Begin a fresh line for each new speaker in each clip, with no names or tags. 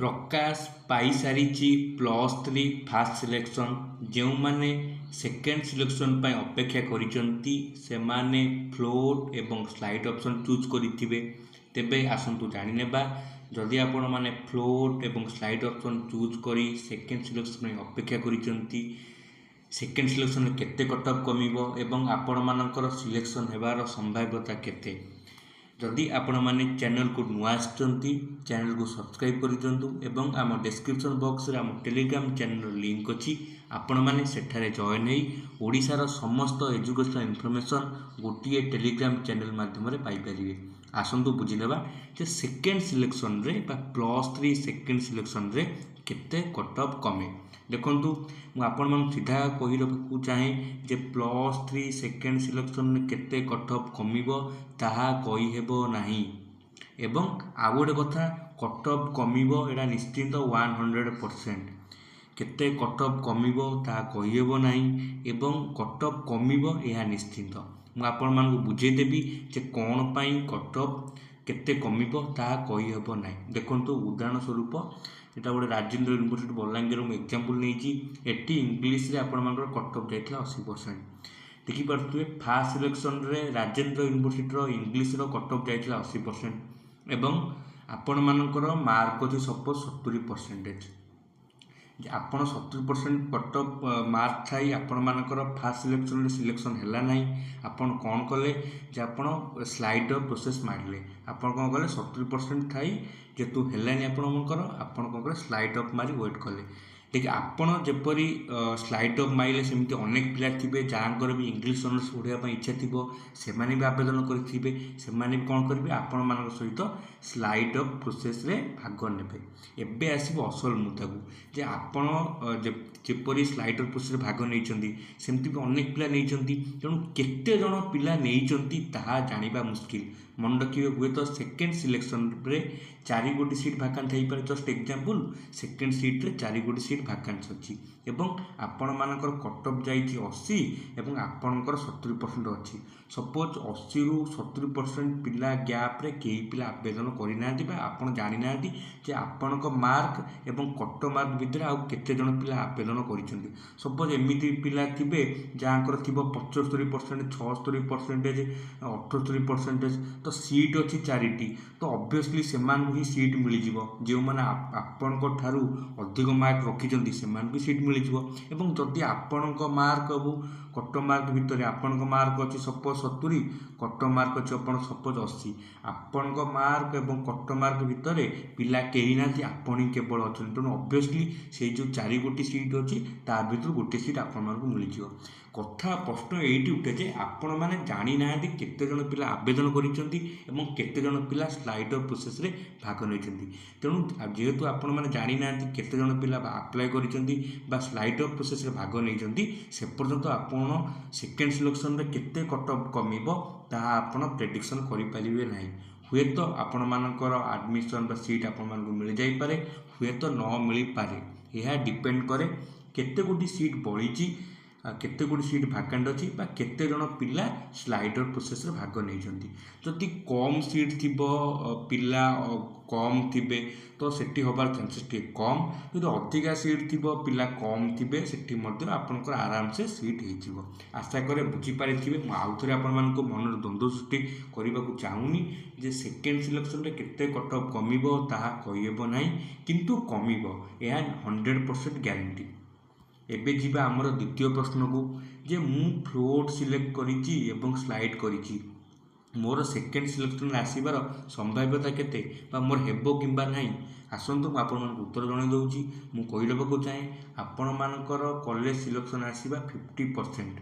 प्रकाश पाई सारी +3 fast selection जो माने सेकेंड सिलेक्शन पर अपेक्षा करिसेंती से माने फ्लोट एवं स्लाइड ऑप्शन चूज करिथिबे। तेबे आसंतु जानि नेबा जदि आपण माने फ्लोट एवं स्लाइड ऑप्शन चूज करी सेकेंड सिलेक्शन पर अपेक्षा करिसेंती सेकेंड सिलेक्शन केते कट ऑफ कमिबो एवं आपण मानकर सिलेक्शन हेबार संभाव्यता केते। जदि आपण माने चैनल को नुआ आछंती चैनल को सब्सक्राइब कर दियंतु एवं आम डिस्क्रिप्शन बॉक्स रे आम टेलीग्राम चैनल लिंक अछि आपण माने सेठारे जॉइन हेई ओडिशार समस्त एजुकेशनल इन्फॉर्मेशन गोटे टेलीग्राम चैनल माध्यम रे पाई परिबे। आसंतु बुझिनेबा जे सेकेंड सिलेक्शन रे बा +3 सेकेंड सिलेक्शन रे केते कट ऑफ कमे। देखंतु मु आपण मन सीधा कहि रखु चाहे जे +3 सेकेंड सिलेक्शन रे केते कट ऑफ कमिबो ताहा कहि हेबो नाही एवं आ गोटे कथा कट ऑफ कमिबो एटा निश्चित 100%। केते कट ऑफ कमिबो ताहा कहि हेबो नाही एवं कट ऑफ कमिबो एहा निश्चित। मु आपण मानकु बुझेई देबी जे कोन पई कट ऑफ केते कमिबो ताहा कहि हेबो नाही। देखंतु उदाहरण स्वरूप एटा गोटे राजेंद्र यूनिवर्सिटी बलांगीर मु एग्जांपल नेछि एटी इंग्लिश रे आपण मानकर कट ऑफ जायतला 80%। देखि पारथुए फास्ट सिलेक्शन रे राजेंद्र यूनिवर्सिटी रो इंग्लिश रो कट ऑफ जायतला 80% एवं आपण मानकर मार्क अछि सपोज 70%। आपण 70% कट ऑफ मार्क थाई आपण मानकर फास्ट सिलेक्शन रे सिलेक्शन हैला नाही आपण कोन कले जे आपण स्लाइड ऑफ प्रोसेस मारले आपण कोन कले 70% थाई जेतु हैलानी आपण मानकर आपण कोन कले स्लाइड ऑफ मारी वेट कले। देखिए आपण जेपरी स्लाइड ऑफ माइले सेमती अनेक पिला थिबे जांकर भी इंग्लिश ऑनर्स पढ़िया पई इच्छा थिबो सेमाने भी आवेदन करिथिबे सेमाने भी कोन करबे आपण मानक सहित स्लाइड ऑफ प्रोसेस रे भाग नेबे। एबे आसीबो असल मुद्दा को जे आपण जेपरी स्लाइड ऑफ प्रोसेस रे भाग नेइचंती सेमती भी अनेक पिला नेइचंती तेणु केते जण पिला नेइचंती ताहा जानिबा मुश्किल। मन रखिबे हुए तो सेकेंड सिलेक्शन रे 4 गोटी सीट वैकेंट थई पारे। जस्ट एग्जांपल सेकेंड सीट रे 4 गोटी सीट वैकेंट अछि एवं आपण मानकर कट ऑफ जाईची 80 एवं आपणकर 70% अछि। सपोज 80 रु 70% पिला गैप रे केही पिला आवेदन करि नांती बा आपण जानि नांती जे आपणक मार्क एवं कट मार्क भितर आ केते जण पिला आवेदन करिसंती। सपोज एमिति पिला थिबे जांकर थिबो 75% 76% 78% तो सीट अच्छी 4टी तो ऑब्वियसली सेमान ही सीट मिल जिवो जो माने आपण को थारु अधिक मार्क रखिजंती सेमान भी सीट मिल जिवो एवं जदि आपण को मार्क अब कट मार्क भितर आपण को मार्क अछि सपोज 70 कट मार्क अछि आपण सपोज 80 आपण को मार्क एवं कट मार्क भितर पिला केही नाती आपण केवल अछन तो ऑब्वियसली से जो 4 गोटी सीट अछि ता भितर गोटे सीट आपण मानक मिल जिवो। कथा प्रश्न एठी उठे जे आपण माने जानि नांती केते जण पिला आवेदन करिसंती एवं केते जण पिला स्लाइड ऑफ प्रोसेस रे भाग नैछंती। तेणु जेहेतु आपण माने जानि नांती केते जण पिला अप्लाई करिसंती बा स्लाइड ऑफ प्रोसेस रे भाग नैछंती से पर्यंत आपण सेकेंड सिलेक्शन रे केते कट ऑफ कमिबो ताहा आपण प्रेडिक्शन करि परिबे नाही। हुए तो आपण मानकर एडमिशन बा सीट आपण मानकु मिल जाई पारे हुए तो न मिली पारे यह डिपेंड करे केते गोटी सीट बळीची केते गोटी सीट वैकेंट अछि बा केते जण पिला स्लाइड ऑफ प्रोसेस रे भाग नैछंती। जदि कम सीट थिबो पिला कम थिबे तो सेठी होबार चांसेस टे कम जदि अधिका सीट थिबो पिला कम थिबे सेठी मध्ये आपनकर आराम से सीट हे जिवो। आशा करे बुझी पारिथिबे। म आउथरे आपन मानको मनर द्वंद्व सृष्टि करबा को चाहूनी जे सेकेंड सिलेक्शन रे केते कट ऑफ कमिबो ताहा कहिबो नाही किंतु कमिबो एहा 100% ग्यारंटी। एबे जीवा हमर द्वितीय प्रश्न को जे मु फ्लोट सिलेक्ट करिची एवं स्लाइड करिची मोर सेकेंड सिलेक्शन आसीबार संभाव्यता केते बा मोर हेबो किंबा नाही। आसंतु मु आपन मन उत्तर जणे दउची। मु कहिलबा को चाहे आपन मानकर कॉलेज सिलेक्शन आसीबा 50%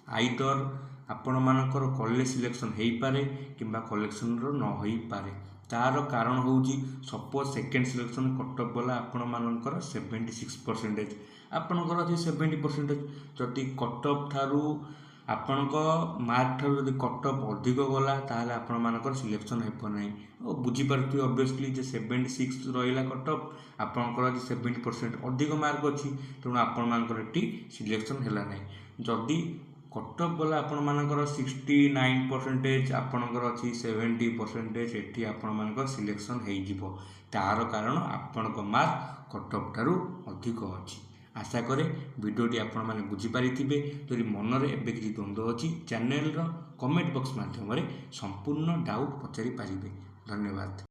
आइदर आपण मानकर कॉलेज सिलेक्शन हेई पारे किंबा कलेक्शन रो न होई पारे। तार कारण होउची suppose second selection cut off गला आपण मानकर 76% आपणकर अछि 70% जदि कट ऑफ थारु आपणक मार्क थारु जदि कट ऑफ अधिक गला ताहाले आपण मानकर सिलेक्शन हेबो नाही। ओ बुझी पारथि ऑब्वियसली जे 76 रहिला कट ऑफ आपणकर अछि 70% अधिक मार्क अछि तेणु आपण मानकर एटी सिलेक्शन हेला नाही। जदि कट ऑफ गला आपण मानकर 69% आपणकर अछि 70% एटी आपण मानकर सिलेक्शन हेई जिवो। तार कारण आपणक मार्क कट ऑफ ठारू अधिक अच्छी। आशा करे वीडियोटी आपण मैंने बुझीपारे जदि मनरे एवं किसी द्वंद्व अच्छी चैनल कमेंट बॉक्स माध्यम संपूर्ण डाउट पचारि पारे। धन्यवाद।